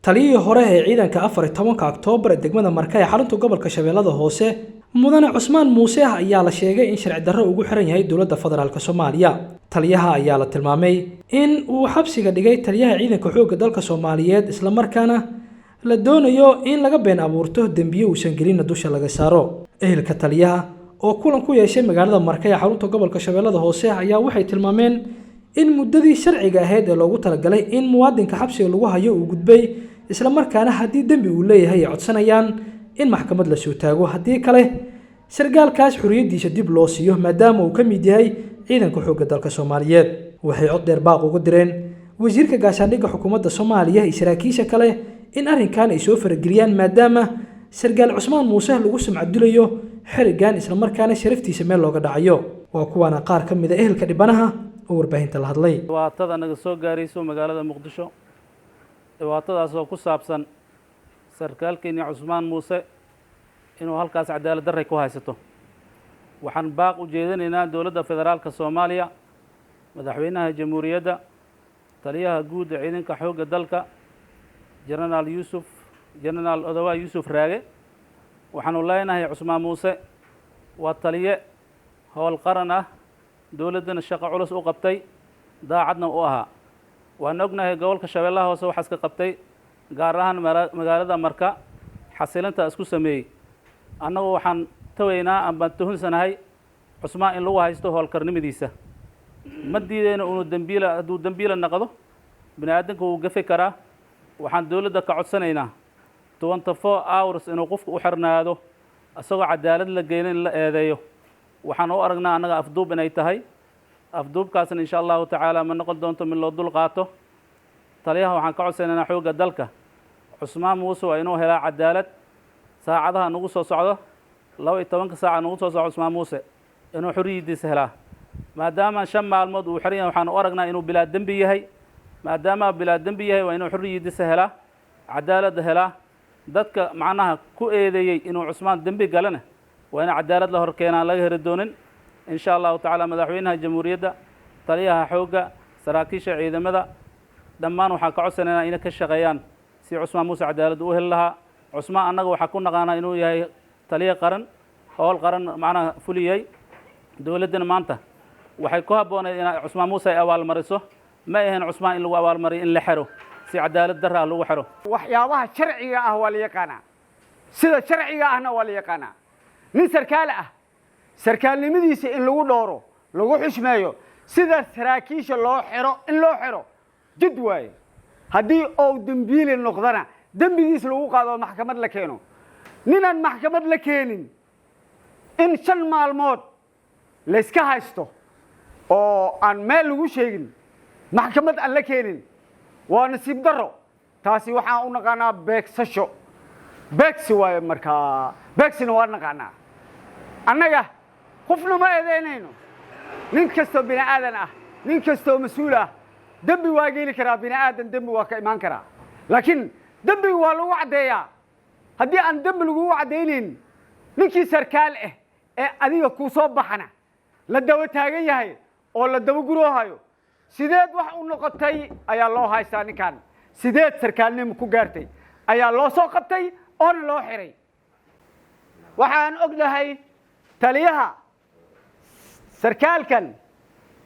taliyihii hore ee ciidanka 14 Oktoobar ee degmada Marka ee xarunta gobolka Shabeellada Hoose mudane Cusmaan Muuse ayaa la sheegay in sharci darro ugu xiran yahay dowladda federaalka Soomaaliya. Taliyaha ayaa la tilmaamay in uu xabsiga dhigay taliyaha ciidanka xoogga dalka Soomaaliyeed isla markaana la doonayo in laga been abuurto dambiyo uusan gelin dusha laga saaro. Ehelka taliyaha oo kulan ku yeeshay magaalada Marka ee xarunta gobolka Shabeellada Hoose ayaa waxay tilmaameen in muddadii sharciga ahayd ee loogu talagalay in muwaadinka xabsiga lagu hayo uu gudbay isla markaana haddii dambi uu leeyahay ay codsanayaan in maxkamad la soo taago haddii kale sargaalkaas xuriyadiisa dib loo siiyo maadaama uu ka mid yahay ciidanka xoogga dalka Soomaaliyeed. Waxay cod dheer baaq ugu direen wasiirka gaashaandhigga xukuumadda Soomaaliya iyo saraakiisha kale in arrinkan ay soo farageliyaan maadaama sargaal Cusmaan Muuse lagu sumcadilayo xirigan isla markaana sharaftiisa meel looga dhacayo. waa kuwana qaar ka mid ah ehelka dhibanaha oo warbaahinta la hadlay. dhibaatada naga soo gaarayso magaalada Muqdisho dhibaatadaas oo ku saabsan sarkaalkeena Cusmaan Muuse inuu halkaas cadaalad darro ku haysto. waxaan baaq u jeedinaynaa dowladda federaalka Soomaaliya, madaxweynaha jamhuuriyadda, taliyaha guud ee ciidanka xoogga dalka General Odawa Yusuf Raage. waxaanu leenahay Cusmaan Muuse waa taliye howl qaran ah, dowladdana shaqo culus u qabtay, daacadna u ahaa. waan ognahay gobolka Shabeellaha Hoose waxa iska qabtay gaar ahaan magaalada Marka xasilinta isku sameeyay. annagu waxaan taweynaa aan tuhunsanahay Cusmaan in lagu haysto howlkarnimadiisa. ma diidayna inuu dambiila noqdo, bini'aadanku uu gafi karaa. waxaan dowladda ka codsanaynaa 24 hours inuu qofku u xirnaado asagoo cadaalad la geeynin la eedeeyo. waxaan u aragnaa annaga afduub inay tahay. afduubkaasna insha Allahu tacaala ma noqon doonto mid loo dul qaato. taliyaha waxaan ka codsanaynaa xoogga dalka Cusmaan Muuse waa inuu helaa cadaalad. saacadaha nagu soo socdo 12 saac nagu soo socdo Cusmaan Muuse inuu xuriyadiisa helaa. maadaama 5 maalmood uu xiran yahay waxaan u aragnaa inuu bilaa dambi yahay. maadaama bilaa dambi yahay waa inuu xuriyadiisa helaa, cadaalad helaa. dadka macnaha ku eedeeyay inuu Cusmaan dambi galana waa in cadaalad la hor keenaan laga heri doonin. insha Allahu tacaala madaxweynaha jamhuuriyadda, taliyaha xoogga, saraakiisha ciidamada dhammaan waxaan ka codsanaynaa inay ka shaqeeyaan si Cusmaan Muuse cadaalad u heli lahaa. Cusmaan annaga waxaa ku naqaanaa inuu yahay taliye qaran, howl qaran macnaha fuliyay. dowladdana maanta waxay ku habboonayd in Cusmaan Muuse ay abaalmariso, ma ahayn Cusmaan in lagu abaalmariyo in la xiro si cadaalad darro lagu xiro. waxyaabaha sharciga ah waa la yaqaanaa, sida sharciga ahna waa la yaqaanaa. nin sarkaal ah sarkaalnimadiisa in lagu dhooro, lagu xushmeeyo, sida saraakiisha loo xiro in loo xiro jid waaye. haddii uu dambiile noqdana dambigiis lagu qaado maxkamad la keeno. ninaan maxkamad la keenin in 5 maalmood la iska haysto oo aan meel lagu sheegin, maxkamad aan la keenin, waa nasiib darro. taasi waxaan u naqaanaa beegsasho. beegsi waaye markaa, beegsina waa naqaanaa. annaga qofna ma eedeynayno. nin kastoo bini aadan ah, nin kastoo mas-uul ah dambi waa geli karaa. bini aadan dambi waa ka imaan karaa, laakiin dambiga waa lagu caddeeyaa. haddii aan dambi lagugu caddaynayn, ninkii sarkaal ah ee adiga kuu soo baxana la daba taagan yahay oo la daba guroohayo, sideed wax u noqotay ayaa loo haystaa. ninkan sideed sarkaalnimo ku gaartay ayaa loo soo qabtay oona loo xiray. waxaan ognahay taliyaha sarkaalkan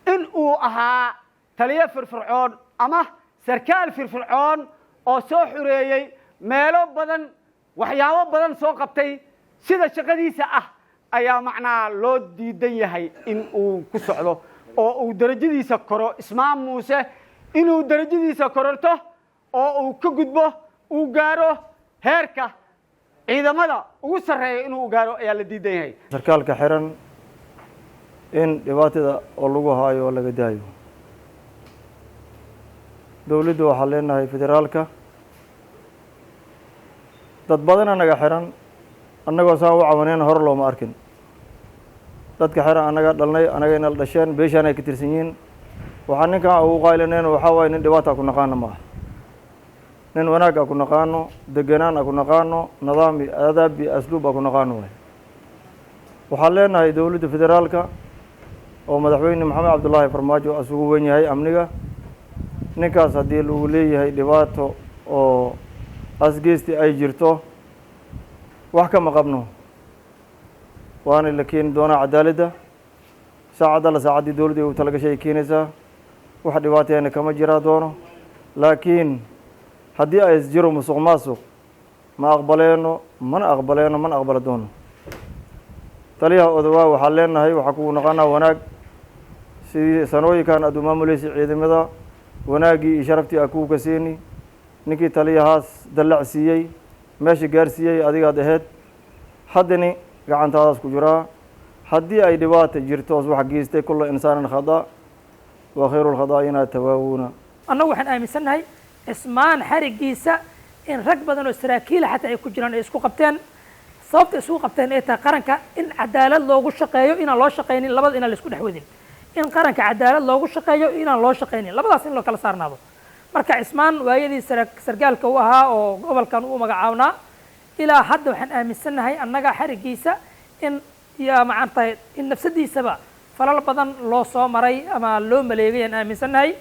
in uu ahaa taliye firfircoon ama sarkaal firfircoon oo soo xureeyay meelo badan, waxyaabo badan soo qabtay. sida shaqadiisa ah ayaa macnaha loo diidan yahay in uu ku socdo oo uu darajadiisa koro. Cusmaan Muuse inuu darajadiisa kororto oo uu ka gudbo, uu gaaro heerka ciidamada ugu sarreeya inuu gaaro ayaa la diidan yahay. sarkaalka xiran in dhibaatada oo lagu haayo oo laga daayo. dowladdu waxaa leenahay federaalka dad badan anaga xiran, annagoo saan u cawaneen hor looma arkin. dadka xiran annaga dhalnay, annagayna la dhasheen, beeshaan ay ka tirsan yihiin. waxaan ninkan ugu qaylineen waxaa waaye nin dhibaata ku naqaano maaha. nin wanaag ku naqaano, deganaan ku naqaano, nidaam iyo aadaab iyo asluub ku naqaano waay. waxaan leenahay dowladda federaalka oo madaxweyne maxamed cabdullaahi farmaajo asugu weyn yahay amniga. ninkaas haddii lagu leeyahay dhibaato oo asgeesti ay jirto wax kama qabno waana la keeni doonaa cadaaladda saacadda la saacaddii dowladda u talagashay ay keenaysaa wax dhibaateena kama jiraa doono laakiin haddii ay jiro musuq maasuq ma aqbaleeno mana aqbali doono taliyaha odawaa waxaan leenahay waxaa kugu naqanaa wanaag sidii sanooyinkan aad u maamuleysay ciidamada wanaaggii iyo sharaftii aad kugu kaseeni ninkii taliyahaas dallac siiyey meesha gaarsiiyey adigaad ahayd haddani gacantaadaas ku jiraa haddii ay dhibaata jirto wax geystay kulla insaanan khada wa khayru lkhadaa'ina tawaawuna annagu waxaan aaminsannahay cismaan xarigiisa in rag badan oo saraakiila xataa ay ku jiraan ay isku qabteen sababta isugu qabteen ay tahay qaranka in cadaalad loogu shaqeeyo inaan loo shaqaynin labada inaan la isku dhex wadin in qaranka cadaalad loogu shaqeeyo inaan loo shaqaynin labadaas in loo kala saarnaado marka cismaan waayadii sargaalka u ahaa oo gobolkan u magacaabnaa ilaa hadda waxaan aaminsannahay annaga xarigiisa in yaa macaan tahay in nafsadiisaba falal badan loo soo maray ama loo maleegay aan aaminsannahay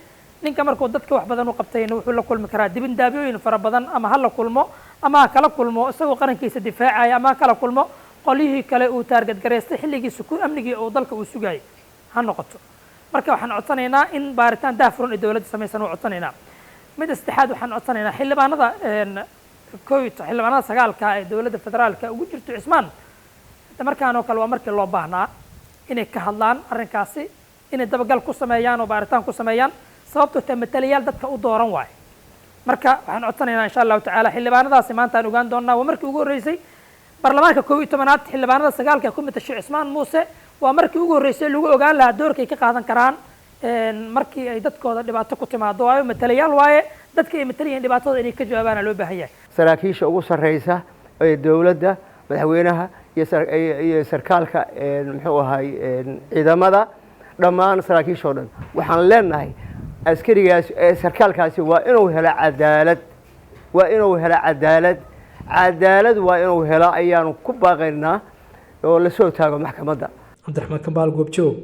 ninka markuu dadka wax badan u qabtayna wuxuu la kulmi karaa dibindaabiyooyin fara badan ama ha la kulmo ama ha kala kulmo isagoo qarankiisa difaacaya ama ha kala kulmo qolyihii kale uu taargad garaystay xilligiisa ku amnigii oo dalka uu sugayay ha noqoto marka waxaan codsanaynaa in baaritaan daahfuran ee dowladda samaysan oo codsanaynaa mid saddexaad waxaan codsanaynaa xildhibaanada sagaalka ee dowladda federaalka ugu jirto cismaan markaan oo kale waa markii loo baahnaa inay ka hadlaan arrinkaasi inay dabagal ku sameeyaan oo baaritaan ku sameeyaan sababtoo ta matalayaal dadka u dooran waayo marka waxaan codsanaynaa insha allahu tacaala xildhibaanadaasi maanta aan ogaan doonaa waa markii ugu horreysay baarlamaanka 11aad xildhibaanada sagaalka ku matashay cismaan muuse waa markii ugu horreysay lagu ogaan lahaa doorkay ka qaadan karaan markii ay dadkooda dhibaato ku timaado waayo matalayaal waaye dadka ay matalayeen dhibaatooda inay ka jawaabaana loo baahan yahay saraakiisha ugu sarreysa ee dowladda madaxweynaha iyo sarkaalka muxuu ahay ciidamada dhammaan saraakiishoo dhan waxaan leenahay askarigaas sarkaalkaasi waa inuu helo cadaalad waa inuu helo ayaanu ku baaqaynaa oo la soo taago maxkamadda cabdiraxmaan kambaal goobjoog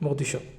muqdisho